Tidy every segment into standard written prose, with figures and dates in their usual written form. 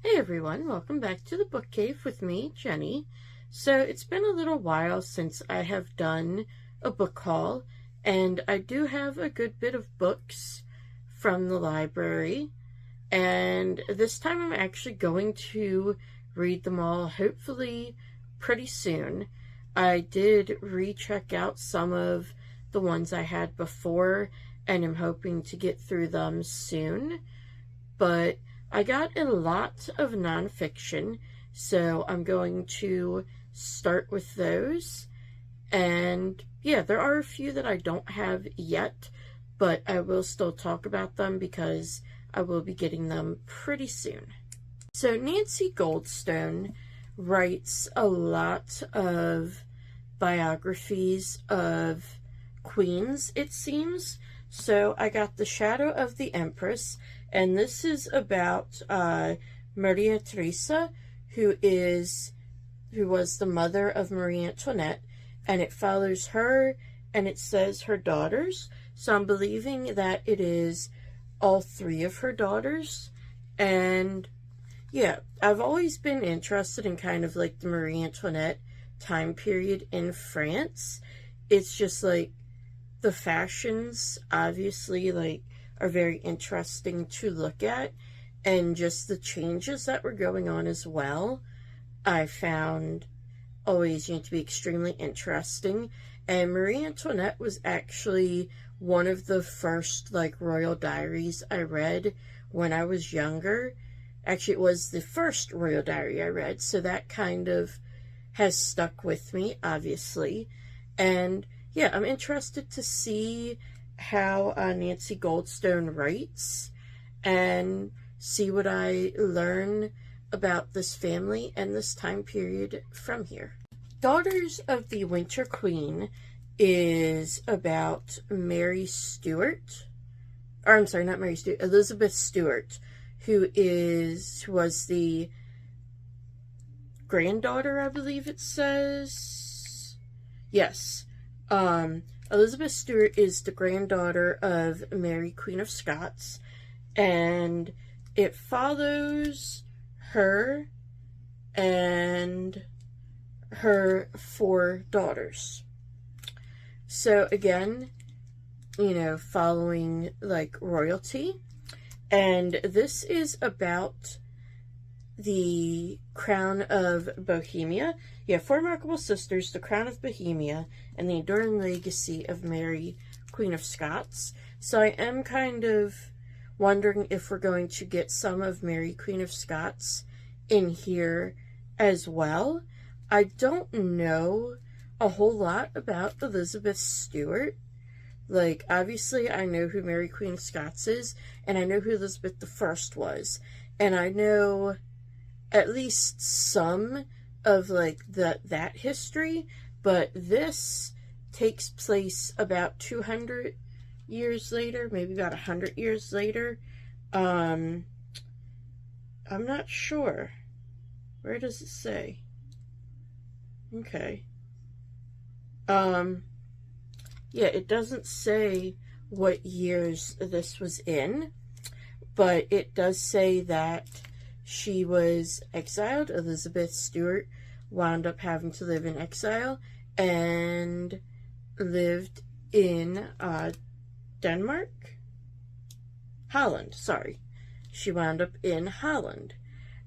Hey everyone, welcome back to the Book Cave with me, Jenny. So it's been a little while since I have done a book haul, and I do have a good bit of books from the library, and this time I'm actually going to read them all, hopefully pretty soon. I did recheck out some of the ones I had before, and I'm hoping to get through them soon, but I got a lot of nonfiction, so I'm going to start with those. And yeah, there are a few that I don't have yet, but I will still talk about them because I will be getting them pretty soon. So Nancy Goldstone writes a lot of biographies of queens, it seems. So I got The Shadow of the Empress, and this is about Maria Theresa, who was the mother of Marie Antoinette, and it follows her, and it says her daughters. So I'm believing that it is all three of her daughters. And yeah, I've always been interested in kind of like the Marie Antoinette time period in France. It's just like the fashions obviously like are very interesting to look at, and just the changes that were going on as well I found always to be extremely interesting. And Marie Antoinette was actually one of the first like royal diaries I read when I was younger. Actually, it was the first royal diary I read, so that kind of has stuck with me, obviously. And yeah, I'm interested to see how Nancy Goldstone writes and see what I learn about this family and this time period from here. Daughters of the Winter Queen is about Mary Stuart, or I'm sorry, not Mary Stuart, Elizabeth Stuart, who was the granddaughter, I believe it says. Yes. Elizabeth Stuart is the granddaughter of Mary, Queen of Scots, and it follows her and her 4 daughters. So again, following like royalty. And this is about the Crown of Bohemia. Yeah, 4 Remarkable Sisters, the Crown of Bohemia, and the Enduring Legacy of Mary, Queen of Scots. So I am kind of wondering if we're going to get some of Mary, Queen of Scots in here as well. I don't know a whole lot about Elizabeth Stuart. Like, obviously, I know who Mary, Queen of Scots is, and I know who Elizabeth I was, and I know at least some of like that history, but this takes place about 200 years later, maybe about 100 years later. I'm not sure. Where does it say? Okay. Yeah, it doesn't say what years this was in, but it does say that she was exiled. Elizabeth Stuart wound up having to live in exile and lived in Denmark? Holland, sorry. She wound up in Holland.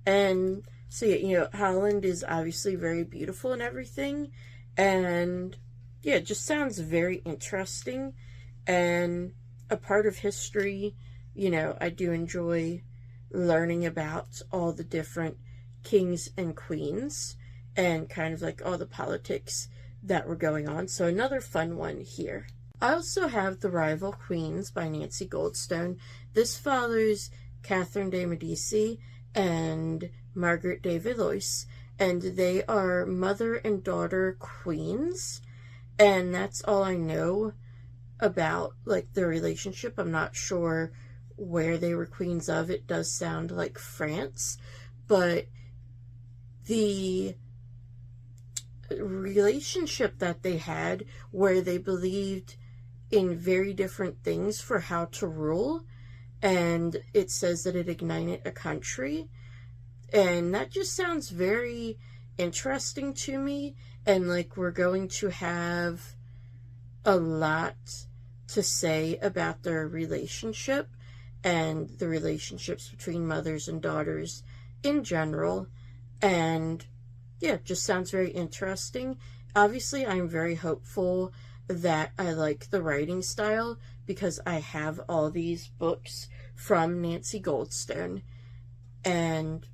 And so, yeah, Holland is obviously very beautiful and everything. And yeah, it just sounds very interesting and a part of history. I do enjoy learning about all the different kings and queens and kind of like all the politics that were going on. So another fun one here. I also have The Rival Queens by Nancy Goldstone. This follows Catherine de Medici and Margaret de Valois, and they are mother and daughter queens, and that's all I know about like their relationship. I'm not sure where they were queens of. It does sound like France, but the relationship that they had, where they believed in very different things for how to rule, and it says that it ignited a country, And that just sounds very interesting to me. And like we're going to have a lot to say about their relationship and the relationships between mothers and daughters in general. And yeah, it just sounds very interesting. Obviously, I'm very hopeful that I like the writing style because I have all these books from Nancy Goldstone. And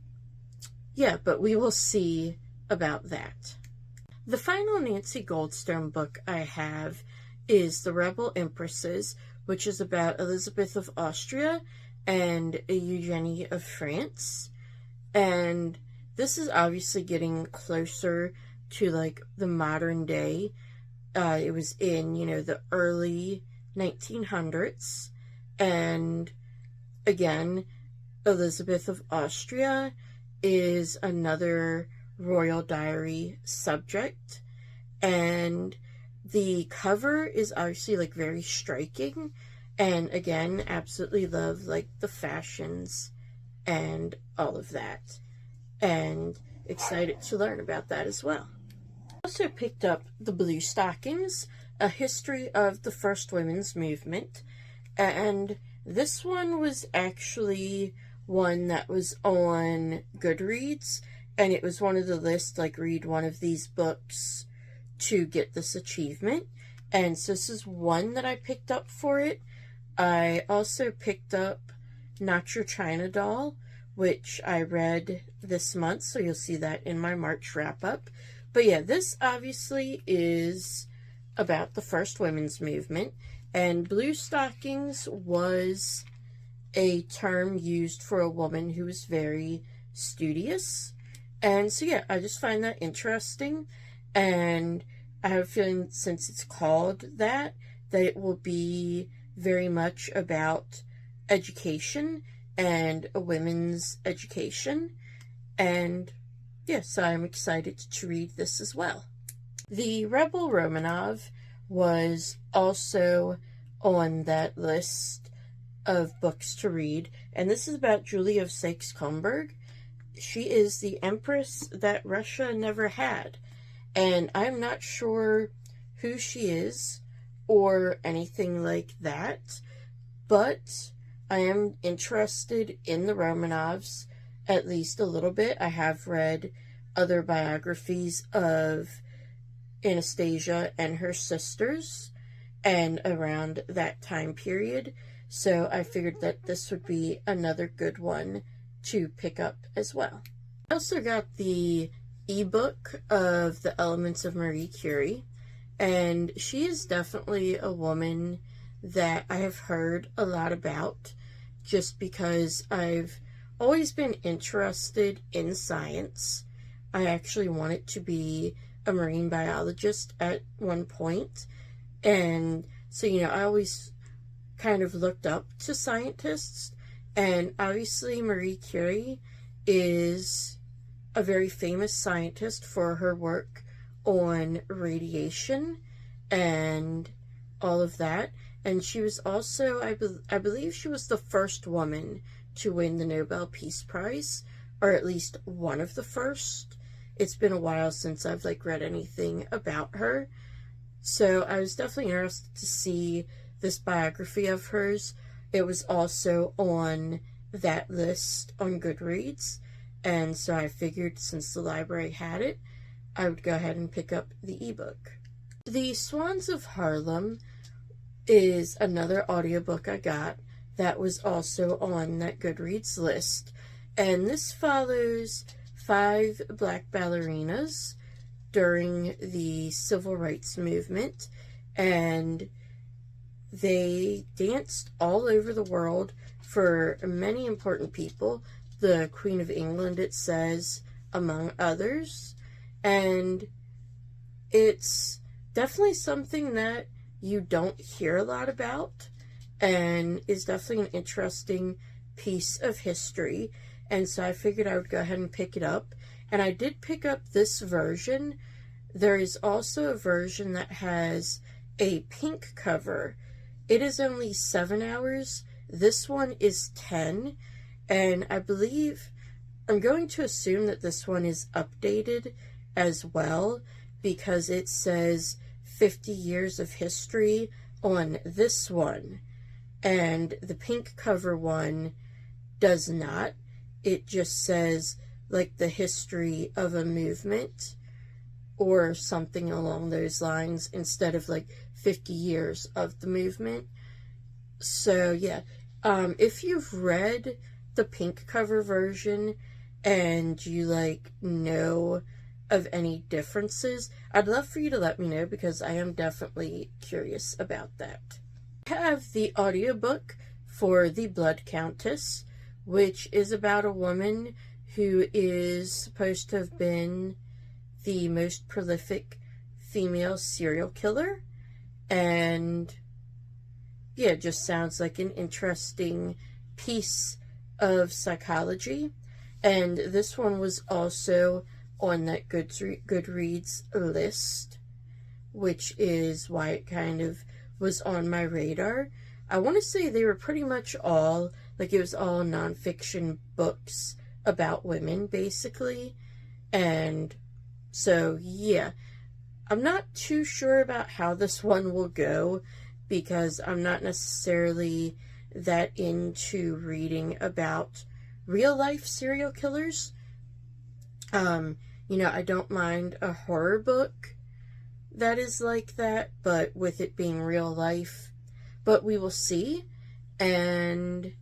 yeah, but we will see about that. The final Nancy Goldstone book I have is The Rebel Empresses, which is about Elizabeth of Austria and Eugenie of France. And this is obviously getting closer to like the modern day. It was in, the early 1900s. And again, Elizabeth of Austria is another royal diary subject. And the cover is obviously like very striking. And again, absolutely love like the fashions and all of that. And excited to learn about that as well. I also picked up The Blue Stockings, A History of the First Women's Movement. And this one was actually one that was on Goodreads. And it was one of the lists, like read one of these books to get this achievement. And so this is one that I picked up for it. I also picked up Not Your China Doll, which I read this month, so you'll see that in my March wrap-up. But yeah, this obviously is about the first women's movement, and blue stockings was a term used for a woman who was very studious. And so yeah, I just find that interesting, and I have a feeling since it's called that it will be very much about education and a women's education. And yes, so I'm excited to read this as well. The Rebel Romanov was also on that list of books to read, and this is about Julia of Saxe-Coburg. She is the empress that Russia never had, and I'm not sure who she is or anything like that, but I am interested in the Romanovs at least a little bit. I have read other biographies of Anastasia and her sisters and around that time period, so I figured that this would be another good one to pick up as well. I also got the ebook of The Elements of Marie Curie, and she is definitely a woman that I have heard a lot about just because I've always been interested in science. I actually wanted to be a marine biologist at one point, and so I always kind of looked up to scientists, and obviously Marie Curie is a very famous scientist for her work on radiation and all of that. And she was also, I believe she was the first woman to win the Nobel Peace Prize, or at least one of the first. It's been a while since I've read anything about her, so I was definitely interested to see this biography of hers. It was also on that list on Goodreads, and so I figured since the library had it, I would go ahead and pick up the ebook. The Swans of Harlem is another audiobook I got that was also on that Goodreads list, and this follows 5 black ballerinas during the civil rights movement, and they danced all over the world for many important people, the Queen of England, it says, among others. And it's definitely something that you don't hear a lot about, and is definitely an interesting piece of history. And so I figured I would go ahead and pick it up. And I did pick up this version. There is also a version that has a pink cover. It is only 7 hours. This one is 10. And I believe I'm going to assume that this one is updated as well, because it says 50 years of history on this one, and the pink cover one does not. It just says like the history of a movement or something along those lines instead of like 50 years of the movement. So yeah, if you've read the pink cover version and you like know of any differences, I'd love for you to let me know, because I am definitely curious about that. I have the audiobook for The Blood Countess, which is about a woman who is supposed to have been the most prolific female serial killer. And yeah, it just sounds like an interesting piece of psychology. And this one was also on that Goodreads list, which is why it kind of was on my radar. I want to say they were pretty much all, like it was all nonfiction books about women, basically. And so, yeah, I'm not too sure about how this one will go, because I'm not necessarily that into reading about real life serial killers. You know, I don't mind a horror book that is like that, but with it being real life. But we will see. And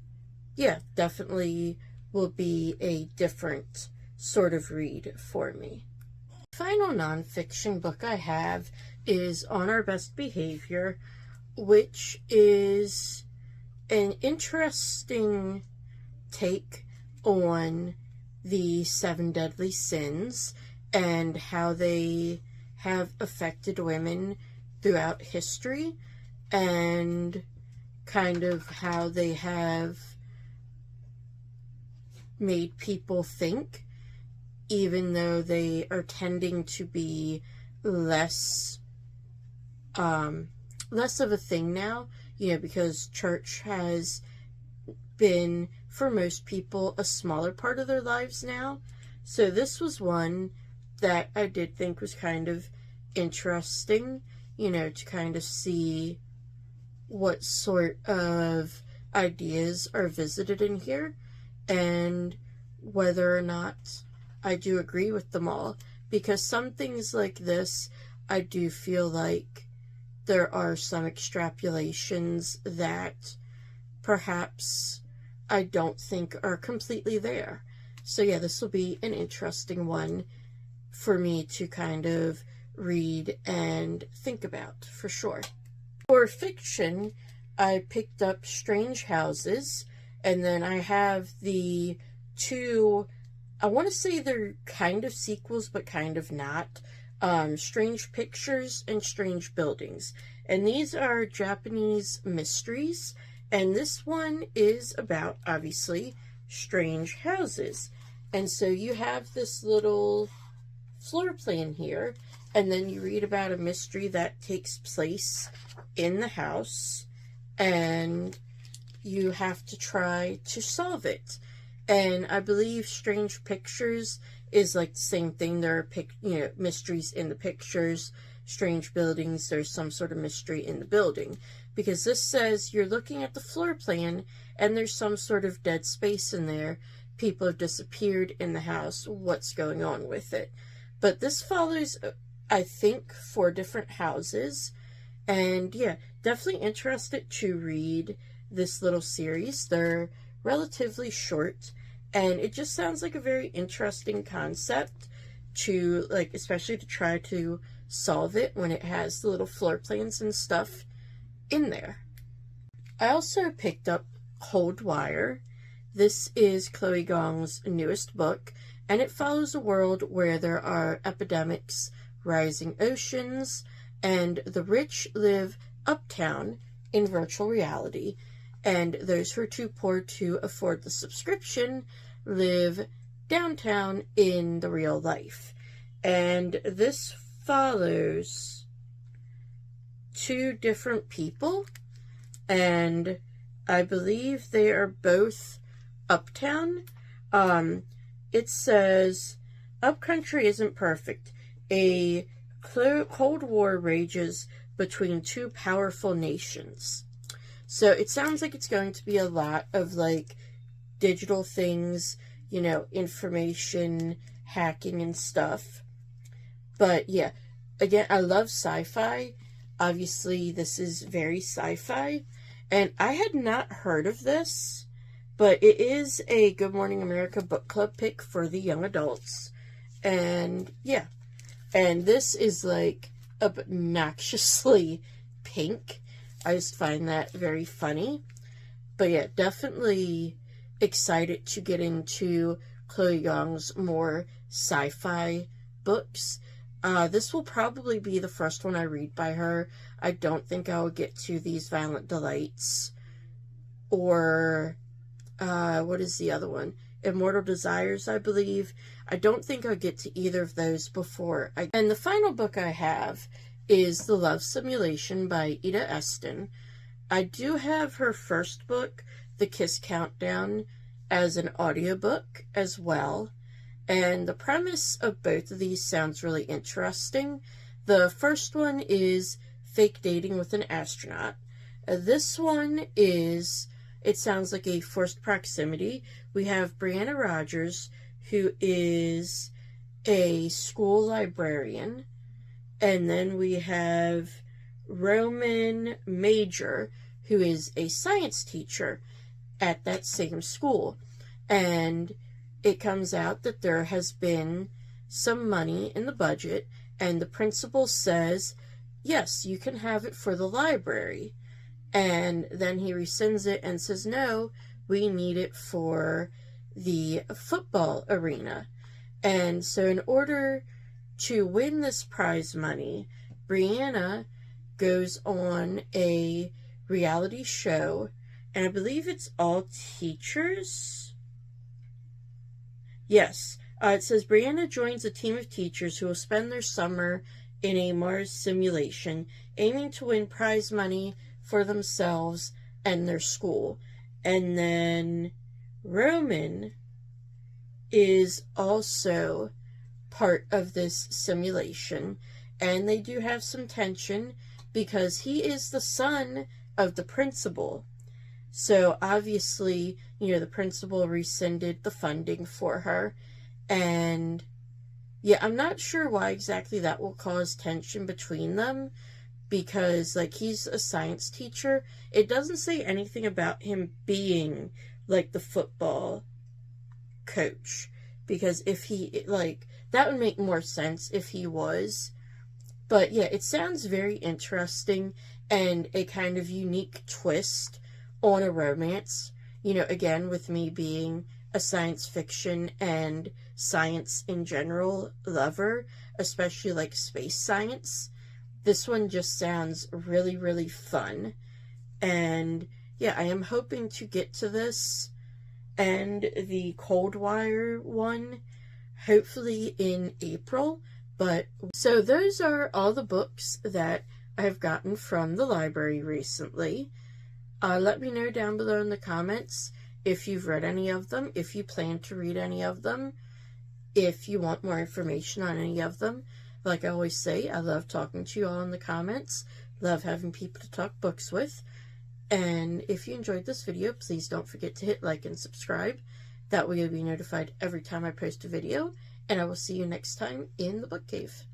yeah, definitely will be a different sort of read for me. The final nonfiction book I have is On Our Best Behavior, which is an interesting take on the 7 deadly sins and how they have affected women throughout history, and kind of how they have made people think, even though they are tending to be less of a thing now, you know, because church has been, for most people, a smaller part of their lives now. So this was one that I did think was kind of interesting, you know, to kind of see what sort of ideas are visited in here and whether or not I do agree with them all. Because some things like this, I do feel like there are some extrapolations that perhaps I don't think are completely there. So yeah, this will be an interesting one for me to kind of read and think about, for sure. For fiction, I picked up Strange Houses, and then I have the two, I want to say they're kind of sequels, but kind of not, Strange Pictures and Strange Buildings. And these are Japanese mysteries, and this one is about, obviously, strange houses. And so you have this little floor plan here, and then you read about a mystery that takes place in the house, and you have to try to solve it. And I believe Strange Pictures is like the same thing. There are mysteries in the pictures. Strange Buildings, there's some sort of mystery in the building. Because this says you're looking at the floor plan and there's some sort of dead space in there. People have disappeared in the house. What's going on with it? But this follows, I think, 4 different houses. And yeah, definitely interested to read this little series. They're relatively short, and it just sounds like a very interesting concept to, like, especially to try to solve it when it has the little floor plans and stuff in there. I also picked up Cold Wire. This is Chloe Gong's newest book, and it follows a world where there are epidemics, rising oceans, and the rich live uptown in virtual reality, and those who are too poor to afford the subscription live downtown in the real life. And this follows 2 different people, and I believe they are both uptown. it says, Upcountry isn't perfect. A Cold War rages between two powerful nations. So it sounds like it's going to be a lot of like digital things, you know, information hacking and stuff. But yeah, again, I love sci-fi. Obviously, this is very sci-fi. And I had not heard of this, but it is a Good Morning America book club pick for the young adults. And yeah, and this is like obnoxiously pink. I just find that very funny. But yeah, definitely excited to get into Chloe Young's more sci-fi books. This will probably be the first one I read by her. I don't think I will get to These Violent Delights or what is the other one? Immortal Desires, I believe. I don't think I'll get to either of those before. And the final book I have is The Love Simulation by Ida Eston. I do have her first book, The Kiss Countdown, as an audiobook as well. And the premise of both of these sounds really interesting. The first one is fake dating with an astronaut. This one is, it sounds like a forced proximity. We have Brianna Rogers, who is a school librarian. And then we have Roman Major, who is a science teacher at that same school. And it comes out that there has been some money in the budget, and the principal says, yes, you can have it for the library. And then he rescinds it and says, no, we need it for the football arena. And so in order to win this prize money, Brianna goes on a reality show, and I believe it's all teachers. Yes, it says Brianna joins a team of teachers who will spend their summer in a Mars simulation, aiming to win prize money for themselves and their school. And then Roman is also part of this simulation, and they do have some tension because he is the son of the principal. So obviously, you know, the principal rescinded the funding for her. And yeah, I'm not sure why exactly that will cause tension between them, because like he's a science teacher. It doesn't say anything about him being like the football coach, because if he, like, that would make more sense if he was. But yeah, it sounds very interesting and a kind of unique twist on a romance. You know, again, with me being a science fiction and science in general lover, especially like space science, this one just sounds really, really fun. And yeah, I am hoping to get to this and the Cold Wire one hopefully in April. But so those are all the books that I have gotten from the library recently. Let me know down below in the comments if you've read any of them, if you plan to read any of them, if you want more information on any of them. Like I always say, I love talking to you all in the comments, love having people to talk books with. And if you enjoyed this video, please don't forget to hit like and subscribe. That way you'll be notified every time I post a video. And I will see you next time in the book cave.